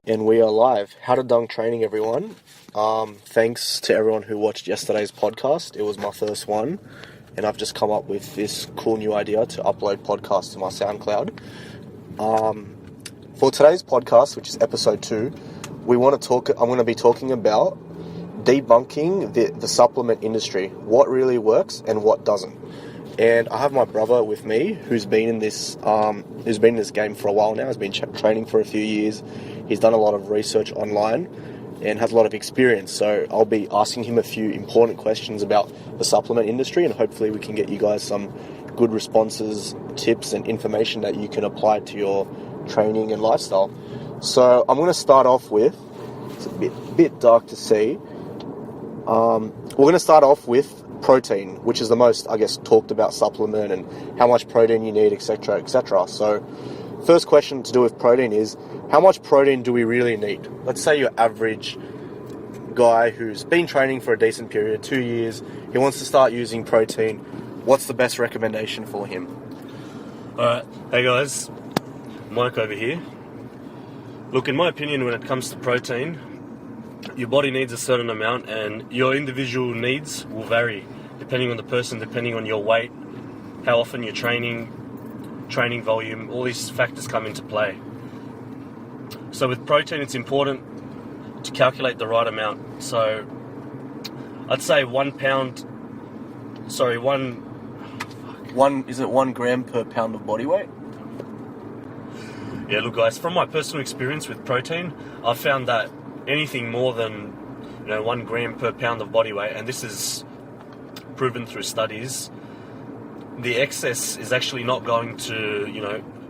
And we are live. Howtodunk training, everyone. Thanks to everyone who watched yesterday's podcast. It was my first one, and I've just come up with this cool new idea to upload podcasts to my SoundCloud. For today's podcast, which is episode 2, I'm going to be talking about debunking the supplement industry, what really works and what doesn't. And I have my brother with me, who's been in this game for a while now. He's been training for a few years. He's done a lot of research online and has a lot of experience. So I'll be asking him a few important questions about the supplement industry, and hopefully we can get you guys some good responses, tips, and information that you can apply to your training and lifestyle. So I'm going to start off with, it's a bit dark to see. We're going to start off with protein, which is the most, talked about supplement and how much protein you need, etc., etc. So, first question to do with protein is, how much protein do we really need? Let's say your average guy who's been training for a decent period, 2 years, he wants to start using protein. What's the best recommendation for him? Alright, hey guys, Mike over here. Look, in my opinion, when it comes to protein, your body needs a certain amount, and your individual needs will vary depending on the person, depending on your weight, how often you're training volume. All these factors come into play. So with protein, it's important to calculate the right amount. So I'd say 1 gram per pound of body weight? Yeah, look guys, from my personal experience with protein, I've found that anything more than 1 gram per pound of body weight, and this is proven through studies, the excess is actually not going to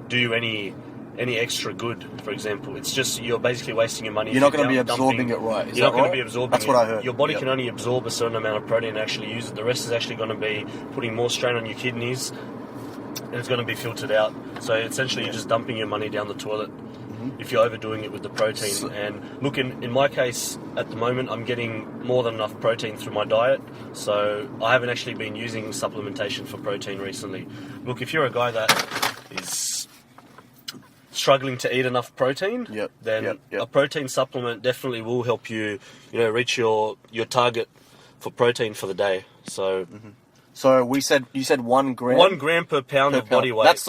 do you any extra good. For example, it's just you're basically wasting your money. You're not going to be absorbing it right. You're not going to be absorbing it. That's what I heard. Your body can only absorb a certain amount of protein and actually use it. The rest is actually going to be putting more strain on your kidneys, and it's going to be filtered out. So essentially you're just dumping your money down the toilet if you're overdoing it with the protein. And look, in my case, at the moment, I'm getting more than enough protein through my diet, so I haven't actually been using supplementation for protein recently. Look, if you're a guy that is struggling to eat enough protein, then a protein supplement definitely will help you, reach your target for protein for the day. So, So you said 1 gram? 1 gram per pound of body weight. That's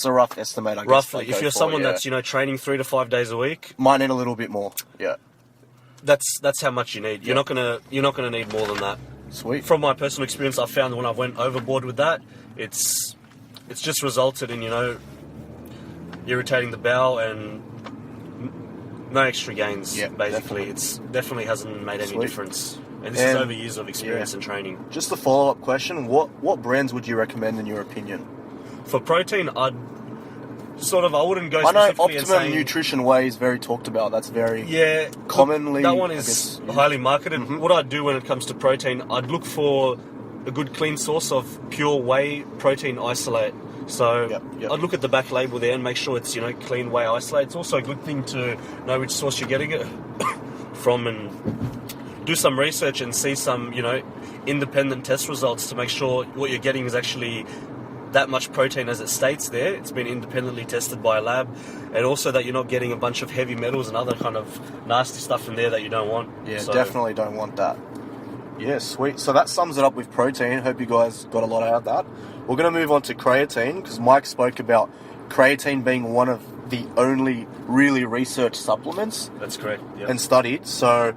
a rough estimate, I guess. Roughly, if you're someone that's training 3 to 5 days a week, might need a little bit more. Yeah, that's how much you need. You're not gonna need more than that. Sweet. From my personal experience, I found that when I went overboard with that, it's just resulted in irritating the bowel and no extra gains. Yeah, basically, it's definitely hasn't made any difference. And this is over years of experience and training. Just a follow-up question: what brands would you recommend in your opinion? For protein, I wouldn't go specifically. I know Optimum Nutrition Whey is very talked about. That's very commonly. That one is highly marketed. What I'd do when it comes to protein, I'd look for a good clean source of pure whey protein isolate. So I'd look at the back label there and make sure it's clean whey isolate. It's also a good thing to know which source you're getting it from, and do some research and see some independent test results to make sure what you're getting is actually that much protein as it states there. It's been independently tested by a lab, and also that you're not getting a bunch of heavy metals and other kind of nasty stuff in there that you don't want. Yeah, definitely don't want that. Yeah, sweet. So that sums it up with protein. Hope you guys got a lot out of that. We're going to move on to creatine, because Mike spoke about creatine being one of the only really researched supplements. That's correct. Yep. And studied. So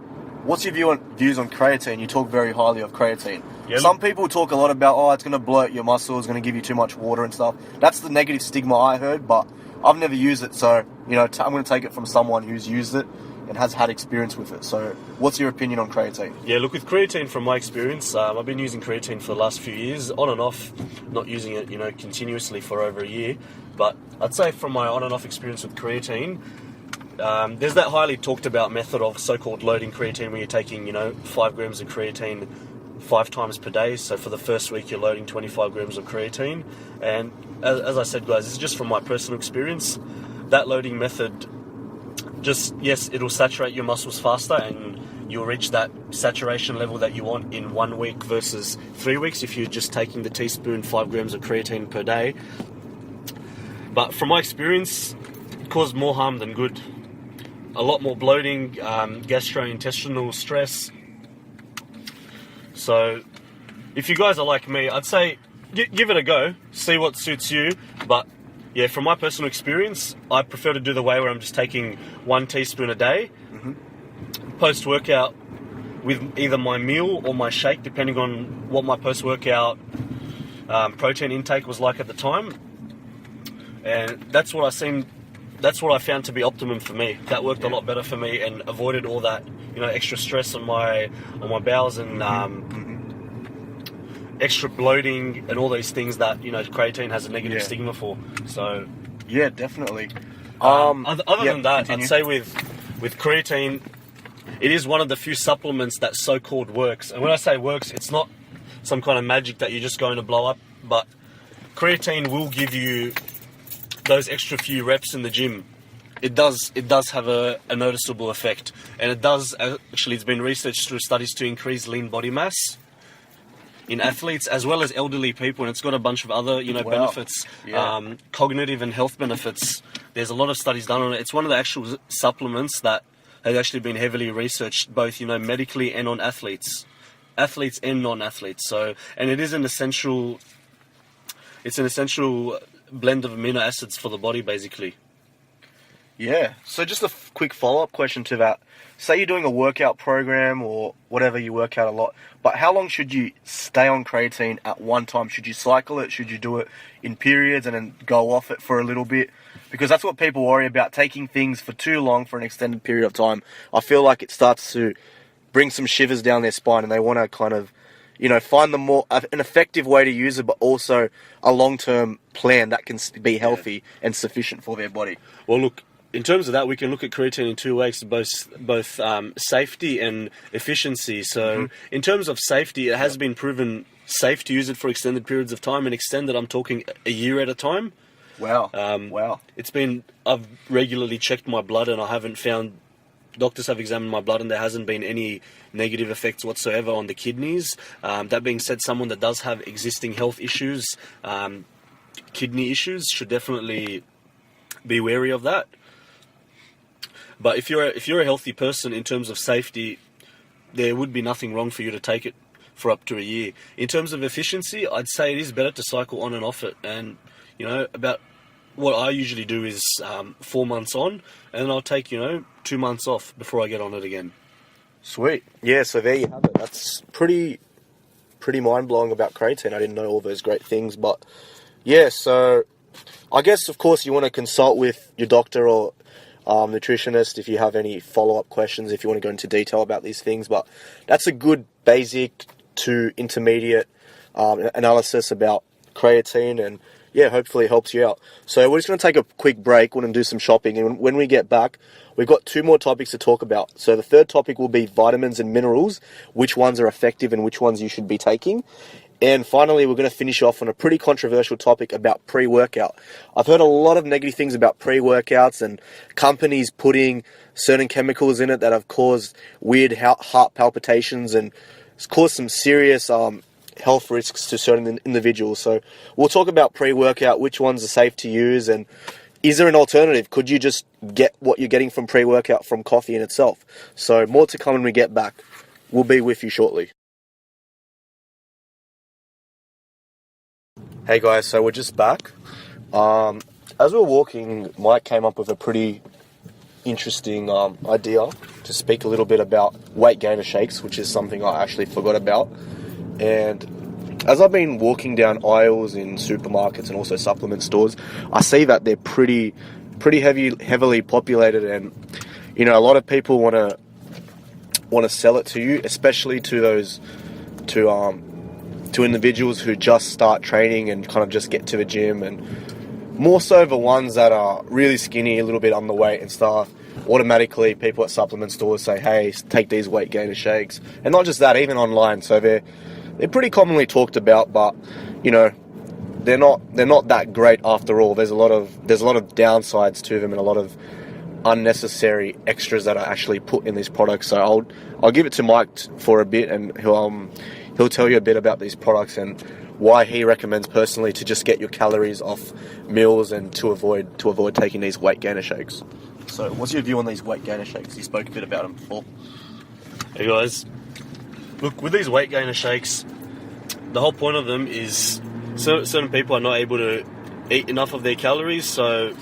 what's your views on creatine? You talk very highly of creatine. Yeah, some people talk a lot about, it's going to bloat your muscles, going to give you too much water and stuff. That's the negative stigma I heard, but I've never used it, so I'm going to take it from someone who's used it and has had experience with it. So what's your opinion on creatine? Yeah, look, with creatine, from my experience, I've been using creatine for the last few years, on and off, not using it continuously for over a year. But I'd say from my on and off experience with creatine, there's that highly talked about method of so-called loading creatine, where you're taking 5 grams of creatine 5 times per day. So for the first week you're loading 25 grams of creatine, and as I said guys, this is just from my personal experience. That loading method, it'll saturate your muscles faster, and you'll reach that saturation level that you want in 1 week versus 3 weeks if you're just taking the teaspoon 5 grams of creatine per day. But from my experience, it caused more harm than good. a lot more bloating, gastrointestinal stress. So if you guys are like me, I'd say give it a go, see what suits you. But yeah, from my personal experience, I prefer to do the way where I'm just taking 1 teaspoon a day, post-workout, with either my meal or my shake, depending on what my post-workout protein intake was like at the time. And that's what I found to be optimum for me. That worked a lot better for me and avoided all that, extra stress on my bowels and extra bloating and all these things that creatine has a negative stigma for. So yeah, definitely. Other than that, continue. I'd say with creatine, it is one of the few supplements that so-called works. And when I say works, it's not some kind of magic that you're just going to blow up, but creatine will give you those extra few reps in the gym. It does have a noticeable effect, and it does actually. It's been researched through studies to increase lean body mass in athletes as well as elderly people, and it's got a bunch of other benefits, cognitive and health benefits. There's a lot of studies done on it. It's one of the actual supplements that has actually been heavily researched, both medically and on athletes and non-athletes. So, and it is an essential. It's an essential blend of amino acids for the body, basically. Yeah. So just a quick follow-up question to that. Say you're doing a workout program or whatever, you work out a lot, but how long should you stay on creatine at one time? Should you cycle it? Should you do it in periods and then go off it for a little bit? Because that's what people worry about, taking things for too long for an extended period of time. I feel like it starts to bring some shivers down their spine, and they want to kind of find an effective way to use it, but also a long-term plan that can be healthy and sufficient for their body. Well, look, in terms of that, we can look at creatine in 2 ways, both safety and efficiency. So in terms of safety, it has been proven safe to use it for extended periods of time, and extended, I'm talking a year at a time. Wow. I've regularly checked my blood, and I haven't found, doctors have examined my blood, and there hasn't been any negative effects whatsoever on the kidneys. That being said, someone that does have existing health issues, kidney issues, should definitely be wary of that. But if you're a healthy person, in terms of safety, there would be nothing wrong for you to take it for up to a year. In terms of efficiency, I'd say it is better to cycle on and off it. And about what I usually do is 4 months on, and then I'll take 2 months off before I get on it again. Sweet. Yeah, so there you have it. That's pretty mind-blowing about creatine. I didn't know all those great things, but yeah, so I guess, of course, you want to consult with your doctor or nutritionist if you have any follow-up questions, if you want to go into detail about these things, but that's a good basic to intermediate analysis about creatine, and yeah, hopefully it helps you out. So we're just going to take a quick break. We're going to do some shopping, and when we get back, we've got 2 more topics to talk about. So the third topic will be vitamins and minerals, which ones are effective and which ones you should be taking. And finally, we're going to finish off on a pretty controversial topic about pre-workout. I've heard a lot of negative things about pre-workouts and companies putting certain chemicals in it that have caused weird heart palpitations and caused some serious health risks to certain individuals. So we'll talk about pre-workout, which ones are safe to use, and is there an alternative? Could you just get what you're getting from pre-workout from coffee in itself? So more to come when we get back. We'll be with you shortly. Hey guys, so we're just back. As we were walking, Mike came up with a pretty interesting idea to speak a little bit about weight gainer shakes, which is something I actually forgot about. And as I've been walking down aisles in supermarkets and also supplement stores, I see that they're pretty heavily populated, and a lot of people want to sell it to you, especially to individuals who just start training and kind of just get to the gym, and more so the ones that are really skinny, a little bit underweight and stuff. Automatically, people at supplement stores say, hey, take these weight gainer shakes. And not just that, even online. So they're pretty commonly talked about, but they're not that great after all. There's a lot of downsides to them and a lot of unnecessary extras that are actually put in these products. So I'll give it to Mike for a bit, and he'll tell you a bit about these products and why he recommends personally to just get your calories off meals and to avoid taking these weight gainer shakes. So, what's your view on these weight gainer shakes? You spoke a bit about them before. Hey guys, look, with these weight gainer shakes, the whole point of them is certain people are not able to eat enough of their calories, so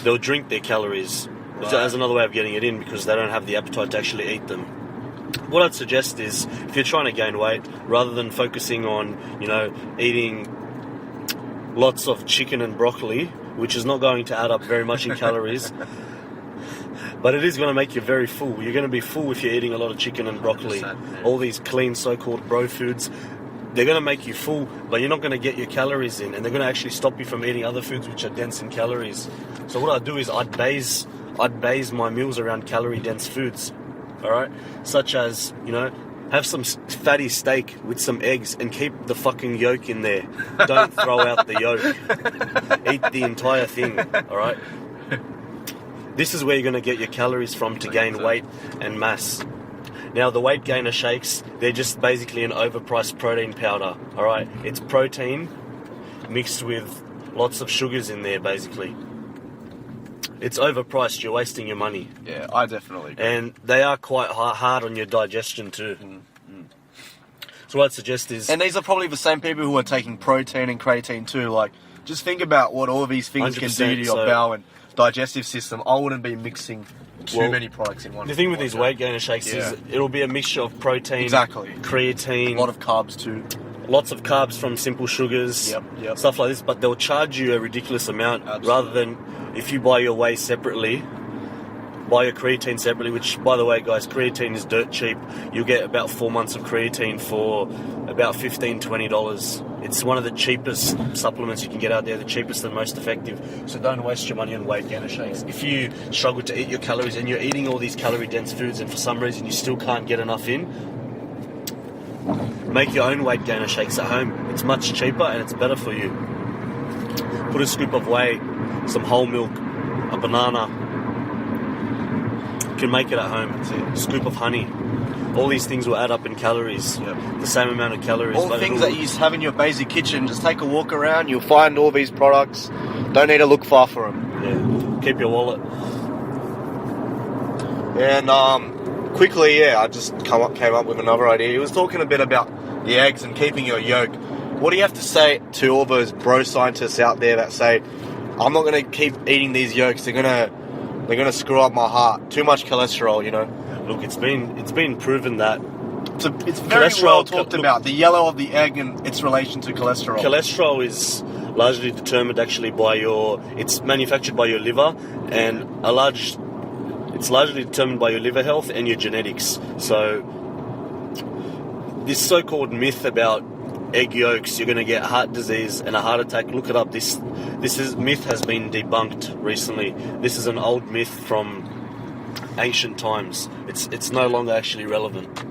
they'll drink their calories as another way of getting it in because they don't have the appetite to actually eat them. What I'd suggest is, if you're trying to gain weight, rather than focusing on, eating lots of chicken and broccoli, which is not going to add up very much in calories, but it is going to make you very full. You're going to be full if you're eating a lot of chicken and broccoli. All these clean so-called bro foods, they're going to make you full, but you're not going to get your calories in, and they're going to actually stop you from eating other foods which are dense in calories. So what I'd do is I'd base my meals around calorie-dense foods, all right? Such as, have some fatty steak with some eggs and keep the fucking yolk in there. Don't throw out the yolk. Eat the entire thing, all right? This is where you're going to get your calories from to gain weight and mass. Now, the weight gainer shakes, they're just basically an overpriced protein powder, all right? It's protein mixed with lots of sugars in there, basically. It's overpriced. You're wasting your money. Yeah, I definitely agree. And they are quite hard on your digestion too. So what I'd suggest is... And these are probably the same people who are taking protein and creatine too. Like, just think about what all these things can do to your bowel and digestive system. I wouldn't be mixing too many products in one. The thing with these weight gainer shakes is it'll be a mixture of protein, creatine, a lot of carbs too. Lots of carbs from simple sugars, stuff like this, but they'll charge you a ridiculous amount rather than if you buy your whey separately, buy your creatine separately, which, by the way, guys, creatine is dirt cheap. You'll get about 4 months of creatine for about $15, $20. It's one of the cheapest supplements you can get out there, the cheapest and most effective. So don't waste your money on weight gainer shakes. If you struggle to eat your calories and you're eating all these calorie-dense foods and for some reason you still can't get enough in, make your own weight gainer shakes at home. It's much cheaper and it's better for you. Put a scoop of whey, some whole milk, a banana. You can make it at home. A scoop of honey. All these things will add up in calories. The same amount of calories. All things that you have in your basic kitchen. Just take a walk around. You'll find all these products. Don't need to look far for them. Yeah. Keep your wallet. And quickly, I just came up with another idea. He was talking a bit about the eggs and keeping your yolk. What do you have to say to all those bro scientists out there that say, I'm not going to keep eating these yolks, they're going to screw up my heart, too much cholesterol, Look, it's been proven that it's very well talked about, the yellow of the egg and its relation to cholesterol. Cholesterol is largely determined actually by it's manufactured by your liver, and it's largely determined by your liver health and your genetics. So this so-called myth about egg yolks, you're going to get heart disease and a heart attack. Look it up. This myth has been debunked recently. This is an old myth from ancient times. It's no longer actually relevant.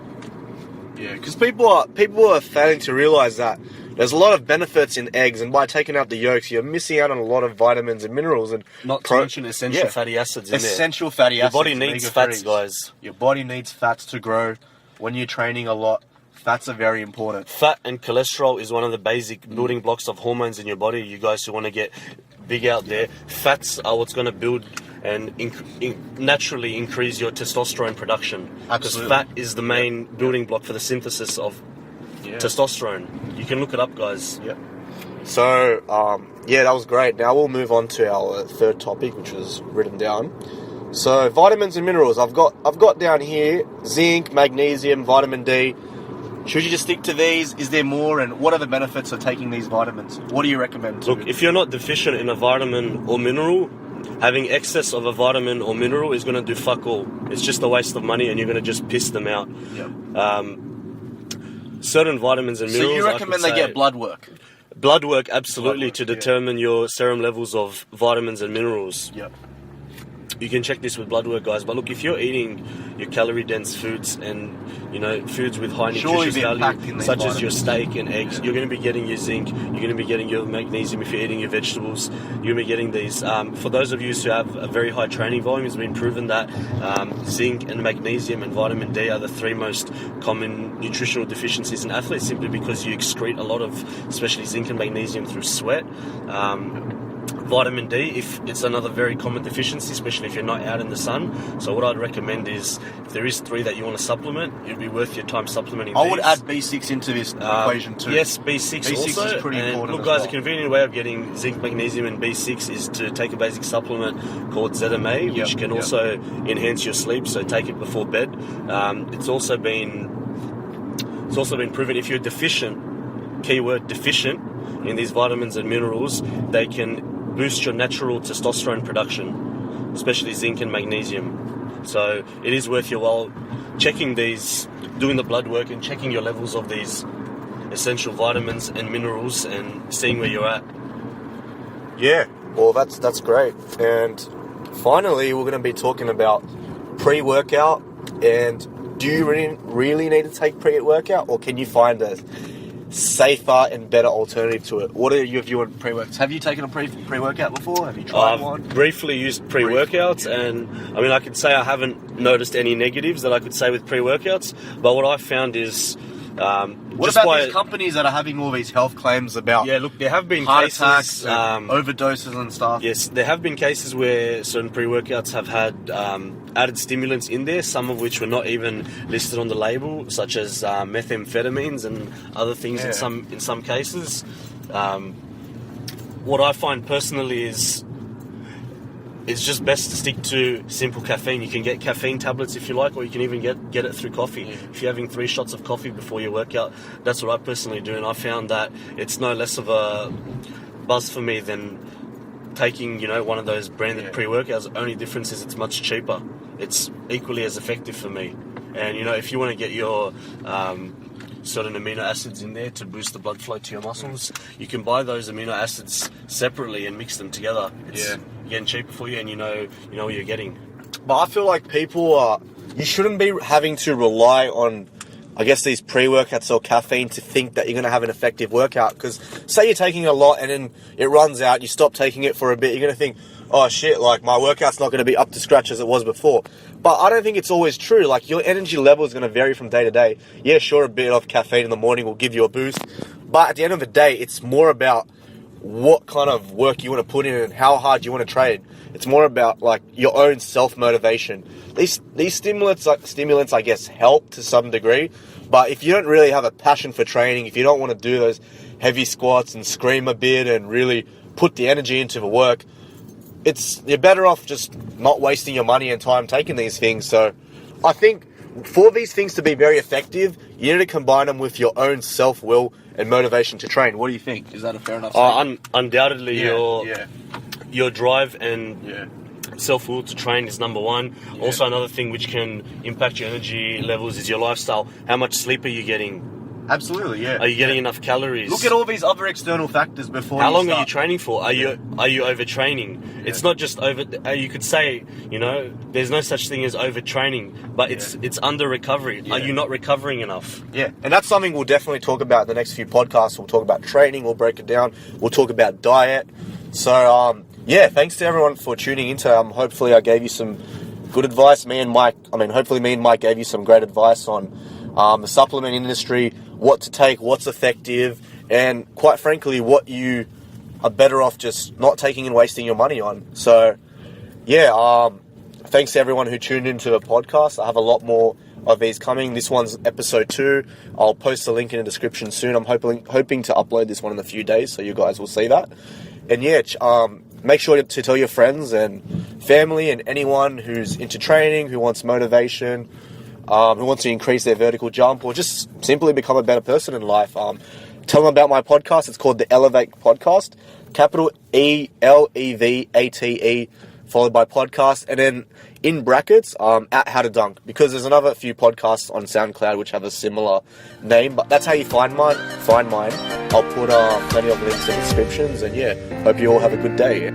Yeah, because people are failing to realise that there's a lot of benefits in eggs, and by taking out the yolks, you're missing out on a lot of vitamins and minerals and not to mention essential fatty acids in there. Essential fatty acids. Your body needs fats, guys. Your body needs fats to grow. When you're training a lot, fats are very important. Fat and cholesterol is one of the basic building blocks of hormones in your body. You guys who want to get big out there, fats are what's going to build and naturally increase your testosterone production. Because fat is the main building block for the synthesis of testosterone. You can look it up, guys. Yep. So, that was great. Now we'll move on to our third topic, which was written down. So, vitamins and minerals. I've got down here zinc, magnesium, vitamin D. Should you just stick to these? Is there more? And what are the benefits of taking these vitamins? What do you recommend? Look, if you're not deficient in a vitamin or mineral, having excess of a vitamin or mineral is going to do fuck all. It's just a waste of money and you're going to just piss them out. Certain vitamins and minerals... So you recommend they get blood work? Blood work, absolutely, to determine your serum levels of vitamins and minerals. Yep. You can check this with blood work, guys. But look, if you're eating your calorie-dense foods and, foods with high nutritious value, such as your steak and eggs, you're going to be getting your zinc, you're going to be getting your magnesium if you're eating your vegetables, you're going to be getting these. For those of you who have a very high training volume, it's been proven that zinc and magnesium and vitamin D are the three most common nutritional deficiencies in athletes, simply because you excrete a lot of, especially zinc and magnesium, through sweat. vitamin D if it's another very common deficiency, especially if you're not out in the sun. So what I'd recommend is, if there is 3 that you want to supplement, it'd be worth your time supplementing I would these. add B6 into this equation too. Yes, B6 B6 also. is pretty and important. Look, guys, a convenient way of getting zinc, magnesium, and B6 is to take a basic supplement called ZMA, which can also enhance your sleep. So take it before bed. It's also been proven if you're deficient, keyword deficient, in these vitamins and minerals, they can boost your natural testosterone production, especially zinc and magnesium. So it is worth your while checking these, doing the blood work and checking your levels of these essential vitamins and minerals and seeing where you're at. Yeah, well, that's great. And finally, we're going to be talking about pre-workout. And do you really need to take pre-workout, or can you find a safer and better alternative to it? What are your view on pre-workouts? Have you taken a pre-workout before? Have you tried one? I've briefly used pre-workouts, and I mean, I could say I haven't noticed any negatives that I could say with pre-workouts, but what I found is what about these companies that are having all these health claims about there have been heart cases, attacks, overdoses and stuff? Yes, there have been cases where certain pre-workouts have had added stimulants in there, some of which were not even listed on the label, such as methamphetamines and other things in some cases. What I find personally is it's just best to stick to simple caffeine. You can get caffeine tablets if you like, or you can even get it through coffee. If you're having 3 shots of coffee before your workout, that's what I personally do, and I found that it's no less of a buzz for me than taking, one of those branded pre-workouts. The only difference is it's much cheaper. It's equally as effective for me. And, if you want to get your certain amino acids in there to boost the blood flow to your muscles, you can buy those amino acids separately and mix them together. It's getting cheaper for you, and you know what you're getting. But I feel like you shouldn't be having to rely on, I guess, these pre-workouts or caffeine to think that you're going to have an effective workout. Because say you're taking a lot and then it runs out, you stop taking it for a bit, you're going to think, oh shit, like my workout's not going to be up to scratch as it was before. But I don't think it's always true. Like, your energy level is going to vary from day to day. Yeah, sure, a bit of caffeine in the morning will give you a boost. But at the end of the day, it's more about what kind of work you want to put in and how hard you want to train. It's more about like your own self-motivation. These stimulants, I guess, help to some degree. But if you don't really have a passion for training, if you don't want to do those heavy squats and scream a bit and really put the energy into the work, you're better off just not wasting your money and time taking these things. So I think for these things to be very effective, you need to combine them with your own self-will and motivation to train. What do you think? Is that a fair enough statement? Undoubtedly, your drive and self-will to train is number one. Also, another thing which can impact your energy levels is your lifestyle. How much sleep are you getting? Absolutely, yeah. Are you getting enough calories? Look at all these other external factors before How you long start. are you training for? Are you overtraining? Yeah. It's not just you could say, there's no such thing as overtraining, but it's under recovery. Yeah. Are you not recovering enough? Yeah, and that's something we'll definitely talk about in the next few podcasts. We'll talk about training, we'll break it down, we'll talk about diet. So, thanks to everyone for tuning into. Hopefully I gave you some good advice. Hopefully me and Mike gave you some great advice on the supplement industry, what to take, what's effective, and quite frankly, what you are better off just not taking and wasting your money on. So, thanks to everyone who tuned into the podcast. I have a lot more of these coming. This one's episode 2. I'll post a link in the description soon. I'm hoping to upload this one in a few days, so you guys will see that. And make sure to tell your friends and family and anyone who's into training, who wants motivation, who wants to increase their vertical jump, or just simply become a better person in life. Tell them about my podcast. It's called the Elevate Podcast. Capital ELEVATE followed by podcast, and then in brackets at Howtodunk, because there's another few podcasts on SoundCloud which have a similar name, but that's how you find mine. I'll put plenty of links in the descriptions, and hope you all have a good day.